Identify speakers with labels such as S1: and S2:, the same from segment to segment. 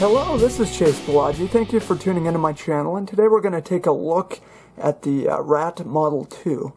S1: Hello, this is Palagi. Thank you for tuning into my channel, and today we're going to take a look at the Rat Model 2.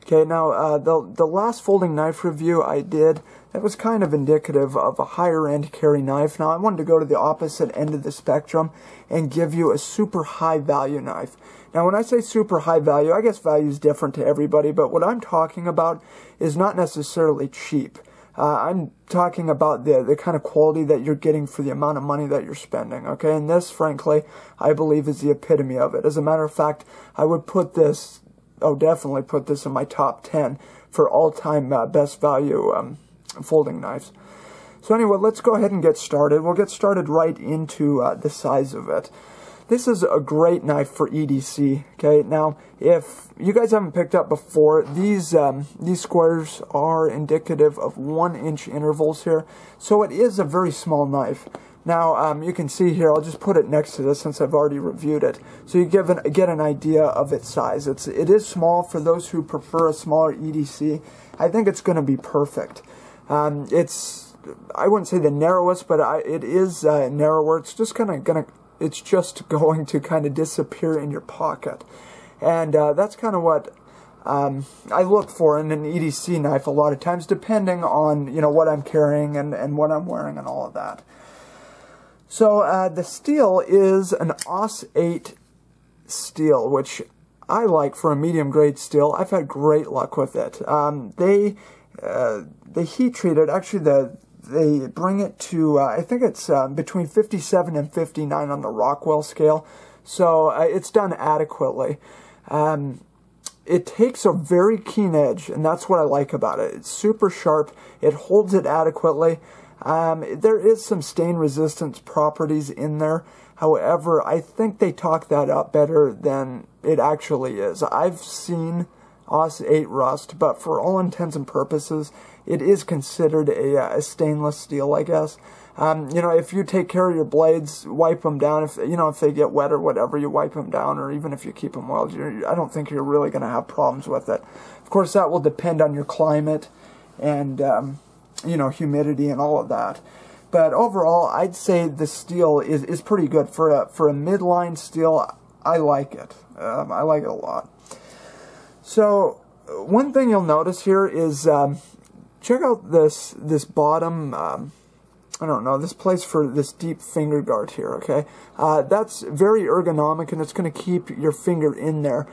S1: Okay, now the last folding knife review I did, that was kind of indicative of a higher end carry knife. Now I wanted to go to the opposite end of the spectrum and give you a super high value knife. Now when I say super high value, I guess value is different to everybody, but what I'm talking about is not necessarily cheap. I'm talking about the kind of quality that you're getting for the amount of money that you're spending, okay? And this, frankly, I believe is the epitome of it. As a matter of fact, I would put this, definitely put this in my top 10 for all-time best value folding knives. So anyway, let's go ahead and get started. We'll get started right into the size of it. This is a great knife for EDC, okay? Now, if you guys haven't picked up before, these squares are indicative of 1-inch intervals here, so it is a very small knife. Now, you can see here, I'll just put it next to this since I've already reviewed it, so you get an idea of its size. It is small for those who prefer a smaller EDC. I think it's going to be perfect. It's, I wouldn't say the narrowest, but it is narrower. It's just going to kind of disappear in your pocket. And that's kind of what I look for in an EDC knife a lot of times, depending on, you know, what I'm carrying and what I'm wearing and all of that. So the steel is an AUS-8 steel, which I like for a medium grade steel. I've had great luck with it. They heat treat it. Actually, they bring it to, I think it's between 57 and 59 on the Rockwell scale, so it's done adequately. It takes a very keen edge, and that's what I like about it. It's super sharp, it holds it adequately. There is some stain resistance properties in there, however, I think they talk that up better than it actually is. I've seen AUS-8 rust, but for all intents and purposes, it is considered a stainless steel, I guess. You know, if you take care of your blades, wipe them down. If they get wet or whatever, you wipe them down, or even if you keep them oiled, I don't think you're really going to have problems with it. Of course, that will depend on your climate and you know, humidity and all of that. But overall, I'd say the steel is pretty good for a midline steel. I like it. I like it a lot. So one thing you'll notice here is check out this bottom, I don't know, this place for this deep finger guard here, okay? That's very ergonomic, and it's going to keep your finger in there.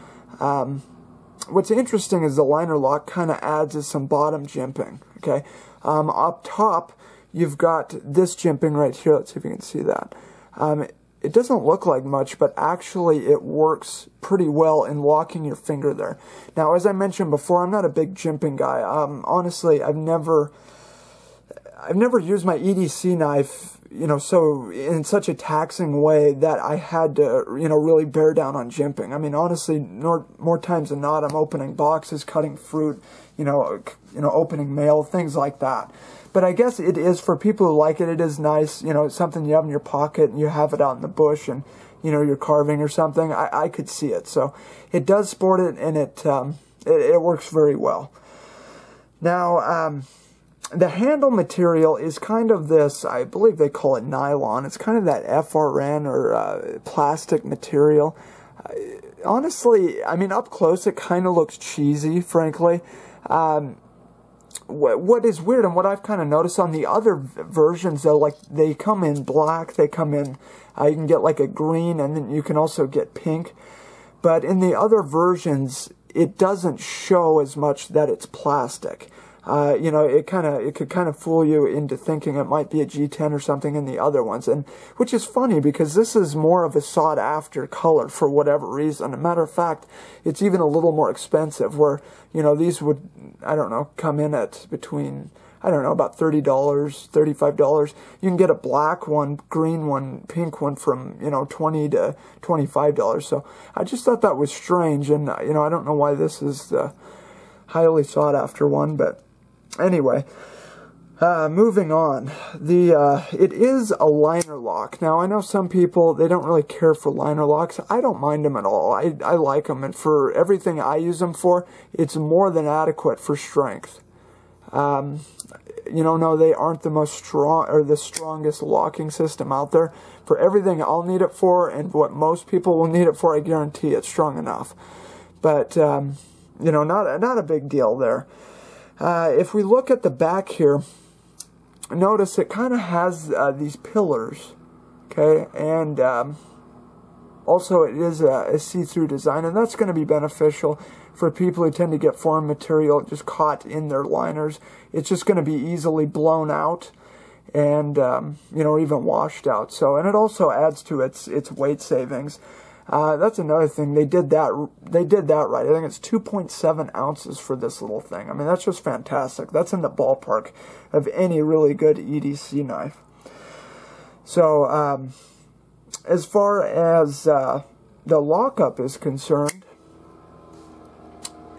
S1: What's interesting is the liner lock kind of adds some bottom jimping, okay? Up top, you've got this jimping right here. Let's see if you can see that. It doesn't look like much, but actually it works pretty well in locking your finger there. Now, as I mentioned before, I'm not a big jimping guy. Honestly, I've never used my EDC knife, you know, so in such a taxing way that I had to, you know, really bear down on jimping. I mean, honestly, more times than not, I'm opening boxes, cutting fruit, you know, opening mail, things like that. But I guess it is, for people who like it, it is nice, you know, it's something you have in your pocket and you have it out in the bush and, you know, you're carving or something. I could see it. So it does sport it, and it works very well. Now, the handle material is kind of this, I believe they call it nylon. It's kind of that FRN or plastic material. Honestly, I mean, up close it kind of looks cheesy, frankly. What is weird, and what I've kind of noticed on the other versions, though, like they come in black, they come in, you can get like a green, and then you can also get pink. But in the other versions, it doesn't show as much that it's plastic. You know, it could kind of fool you into thinking it might be a G10 or something in the other ones, and which is funny because this is more of a sought after color for whatever reason. As a matter of fact, it's even a little more expensive, where, you know, these would, I don't know, come in at between, I don't know, about $30, $35. You can get a black one, green one, pink one from, you know, $20 to $25. So I just thought that was strange, and, you know, I don't know why this is the highly sought after one, but anyway, moving on. It is a liner lock. Now, I know some people, they don't really care for liner locks. I don't mind them at all. I like them, and for everything I use them for, it's more than adequate for strength. You know, no, they aren't the most strong or the strongest locking system out there. For everything I'll need it for and what most people will need it for, I guarantee it's strong enough. But, you know, not a big deal there. If we look at the back here, notice it kind of has these pillars, okay, and also it is a see-through design, and that's going to be beneficial for people who tend to get foreign material just caught in their liners. It's just going to be easily blown out and, you know, even washed out. So, and it also adds to its weight savings. That's another thing. They did that right. I think it's 2.7 ounces for this little thing. I mean, that's just fantastic. That's in the ballpark of any really good EDC knife. So, as far as the lockup is concerned,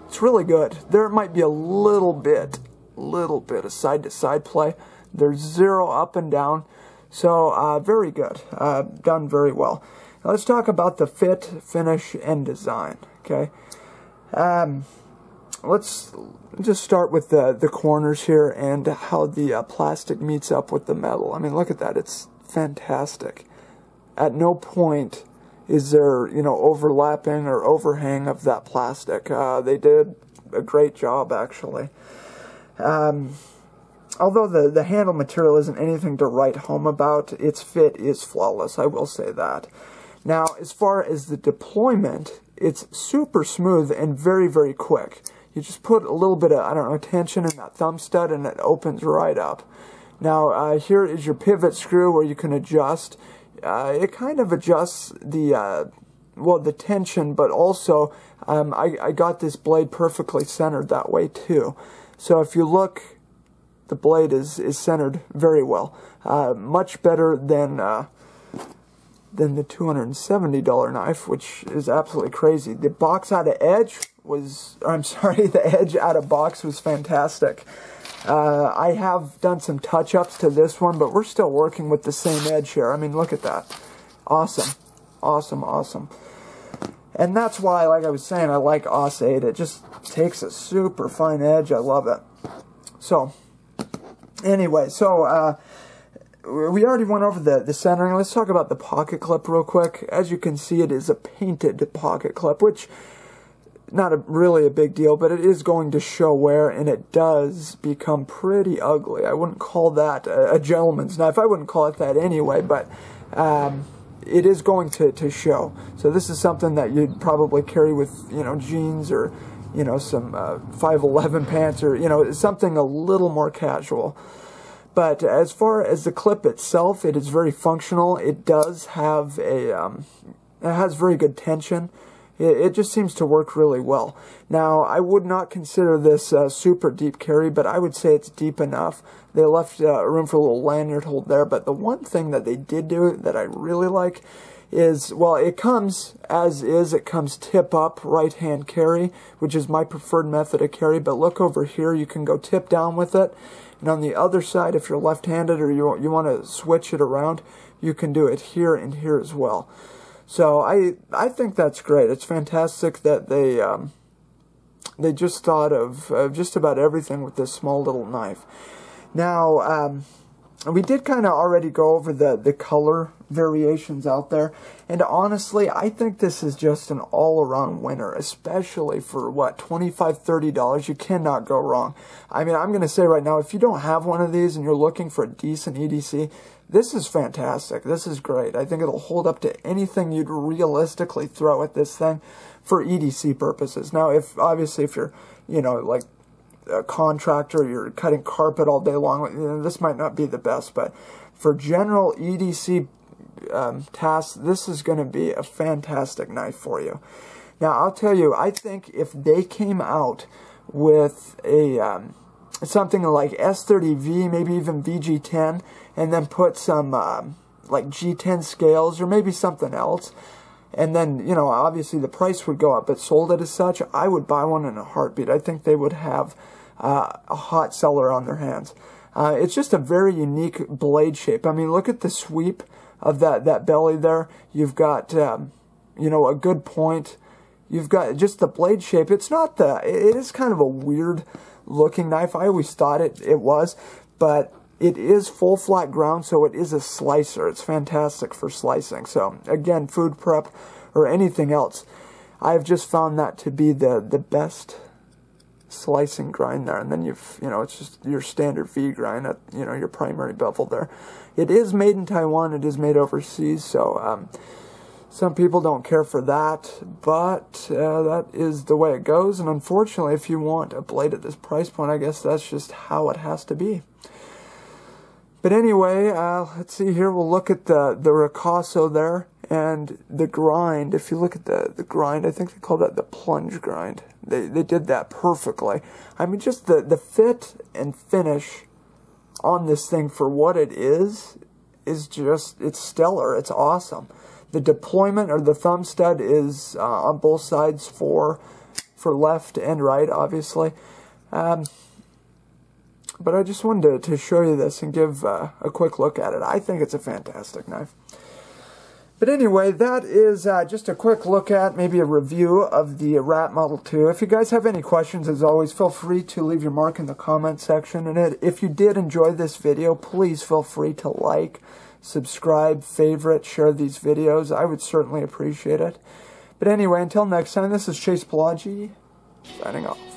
S1: it's really good. There might be a little bit of side-to-side play. There's zero up and down. So, very good. Done very well. Now, let's talk about the fit, finish, and design. Okay. Let's just start with the corners here and how the plastic meets up with the metal. I mean, look at that. It's fantastic. At no point is there, you know, overlapping or overhang of that plastic. They did a great job, actually. Although the handle material isn't anything to write home about, its fit is flawless, I will say that. Now, as far as the deployment, it's super smooth and very, very quick. You just put a little bit of, I don't know, tension in that thumb stud and it opens right up. Now, here is your pivot screw where you can adjust. It kind of adjusts the, well, the tension, but also I got this blade perfectly centered that way too. So if you look, the blade is centered very well. Much better than the $270 knife, which is absolutely crazy. The box out of edge was, I'm sorry, the edge out of box was fantastic. I have done some touch-ups to this one, but we're still working with the same edge here. I mean, look at that. Awesome. Awesome, awesome. And that's why, like I was saying, I like ESEE. It just takes a super fine edge. I love it. So, anyway, so we already went over the centering. Let's talk about the pocket clip real quick. As you can see, it is a painted pocket clip, which not really a big deal, but it is going to show wear, and it does become pretty ugly. I wouldn't call that a gentleman's knife. I wouldn't call it that anyway, but it is going to show. So this is something that you'd probably carry with, you know, jeans or, you know, some 511 pants or, you know, something a little more casual. But as far as the clip itself, it is very functional. It does have a, it has very good tension. It just seems to work really well. Now, I would not consider this super deep carry, but I would say it's deep enough. They left room for a little lanyard hold there, but the one thing that they did do that I really like is, well, it comes as is. It comes tip up right-hand carry, which is my preferred method of carry, but look over here. You can go tip down with it. And on the other side, if you're left-handed or you want to switch it around, you can do it here and here as well. So I think that's great. It's fantastic that they just thought of just about everything with this small little knife. Now, we did kind of already go over the color variations out there, and honestly, I think this is just an all-around winner, especially for, what, $25, $30. You cannot go wrong. I mean, I'm going to say right now, if you don't have one of these and you're looking for a decent EDC, this is fantastic. This is great. I think it'll hold up to anything you'd realistically throw at this thing for EDC purposes. Now, obviously if you're, you know, like a contractor, you're cutting carpet all day long, you know, this might not be the best, but for general EDC tasks, this is going to be a fantastic knife for you. Now, I'll tell you, I think if they came out with a something like S30V, maybe even VG10, and then put some like G10 scales or maybe something else, and then, you know, obviously the price would go up, but sold it as such, I would buy one in a heartbeat. I think they would have a hot seller on their hands. It's just a very unique blade shape. I mean, look at the sweep of that belly there. You've got, you know, a good point. You've got just the blade shape. It's not it is kind of a weird looking knife. I always thought it was, but it is full flat ground, so it is a slicer. It's fantastic for slicing. So again, food prep or anything else, I've just found that to be the best slicing grind there. And then it's just your standard V grind at, your primary bevel there. It is made in Taiwan. It is made overseas, so some people don't care for that, but that is the way it goes. And unfortunately, if you want a blade at this price point, I guess that's just how it has to be. But anyway, let's see here. We'll look at the ricasso there and the grind. If you look at the grind, I think they call that the plunge grind. They did that perfectly. I mean, just the fit and finish on this thing for what it is just, it's stellar. It's awesome. The deployment, or the thumb stud, is on both sides for left and right, obviously. But I just wanted to show you this and give a quick look at it. I think it's a fantastic knife. But anyway, that is just a quick look at, maybe a review of the Rat Model 2. If you guys have any questions, as always, feel free to leave your mark in the comment section. And if you did enjoy this video, please feel free to like, subscribe, favorite, share these videos. I would certainly appreciate it. But anyway, until next time, this is Palagi, signing off.